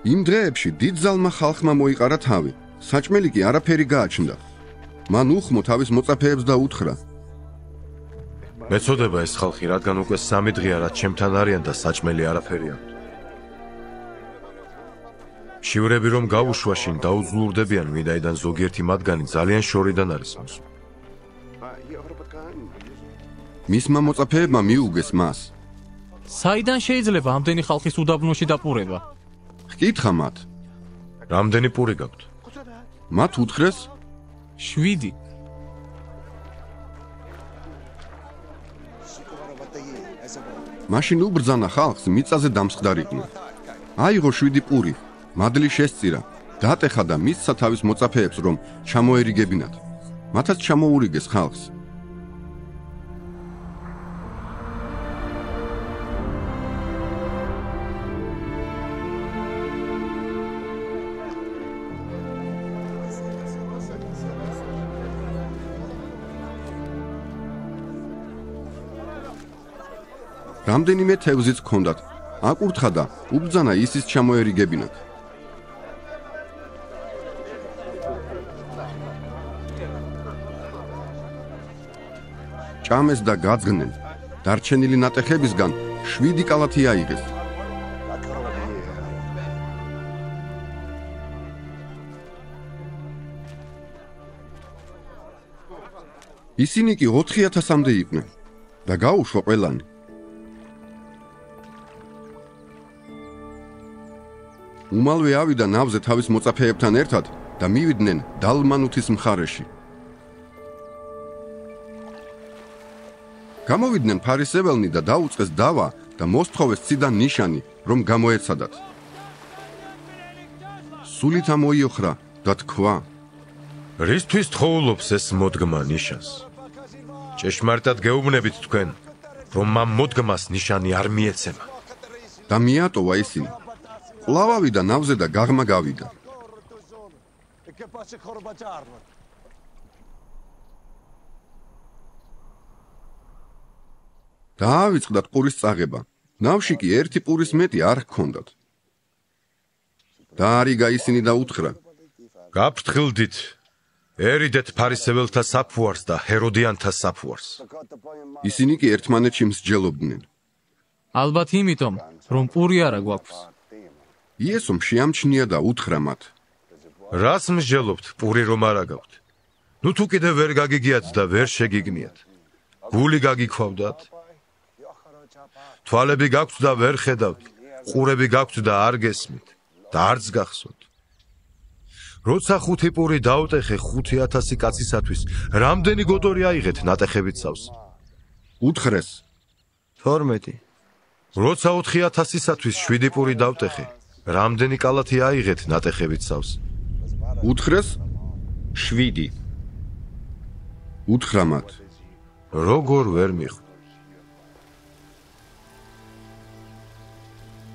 იმ დღეებში დიდ ძალმა ხალხმა მოიყარა თავი. საჭმელი კი არაფერი გააჩნდა. მან უხმო თავის მოწაფეებს და უთხრა: მეწოდება ეს ხალხი, რადგან უკვე 3 დღეა რაც ჩემთან არიან და საჭმელი არაფერი აქვთ. შივრები რომ გაუშვაშინ დაუძლურდებიან, ვინაიდან ზოგიერთი მათგანი ძალიან შორიდან არის მოსული. მისმა მოწაფეებმა მიუგეს მას. საიდან შეიძლება ამდენი ხალხის უდაბნოში დაპურება? ჰკითხა მათ. რამდენი პური გაქვთ? მათ უთხრეს: 7. მაშინ უბრძანა ხალხს მიწაზე დამსხდარიყვნენ. აიღო 7 პური, მადლი შესწირა, დატეხა და მისცა თავის მოწაფეებს, რომ ჩამოერიგებინათ. მათაც ჩამოურიგეს ხალხს. რამდენიმე თევზიც ჰქონდათ, აკურთხა და უბრძანა ისის ჩამოერიგებინათ. ჭამეს და გაძღნენ, დარჩენილი ნატეხებისგან 7 კალათი აიღეს. ისინი კი 4000-მდე იყვნენ და გაუშვა ყველანი. უმალვე ავიდა ნავზე თავის მოწაფეებთან ერთად და მივიდნენ დალმანუთის მხარეში. გამოვიდნენ ფარისეველნი და დაუწყეს დავა და მოსთხოვეს ციდან ნიშანი, რომ გამოეცადათ. სულით ამოიოხრა და თქვა: რისთვის თხოვლობს ეს მოდგმა ნიშანს? ჭეშმარიტად გეუბნებით თქვენ, რომ ამ მოდგმას ნიშანი არ მიეცემა. და მიატოვა ისინი. ყლავ ავიდა ნავზე და გაღმა გავიდა. დაავიწყდათ პურის წაღება. ნავში კი 1 პურის მეტი არ ჰქონდათ. დაარიგა ისინი და უთხრა: გაფრთხილდით, ერიდეთ ფარისეველთა საფუარს და ჰეროდიანთა საფუარს. ისინი კი ერთმანეთში მსჯელობდნენ. ალბათ იმიტომ, რომ პური არა გვაქვს. იესომ შეამჩნია და უთხრა მათ: რას მსჯელობთ, პური რომ არ აგაქვთ? ნუ თუ კიდევ ვერ გაგიგიათ და ვერ შეგიგნიათ. გული გაგიქვავდათ? თვალები გაქვთ და ვერ ხედავთ, ყურები გაქვთ და არ გესმით და არც გახსოვთ. როცა 5 პური დაუტეხე 5000 კაცისათვის, რამდენი გოდორი აიღეთ ნატეხებით სავს? უთხრეს: 12. როცა 4000-ისათვის 7 პური დავტეხე, რამდენი კალათი აიღეთ ნატეხებით სავს? უთხრეს: 7. უთხრა მათ: როგორ ვერ მიხვდით?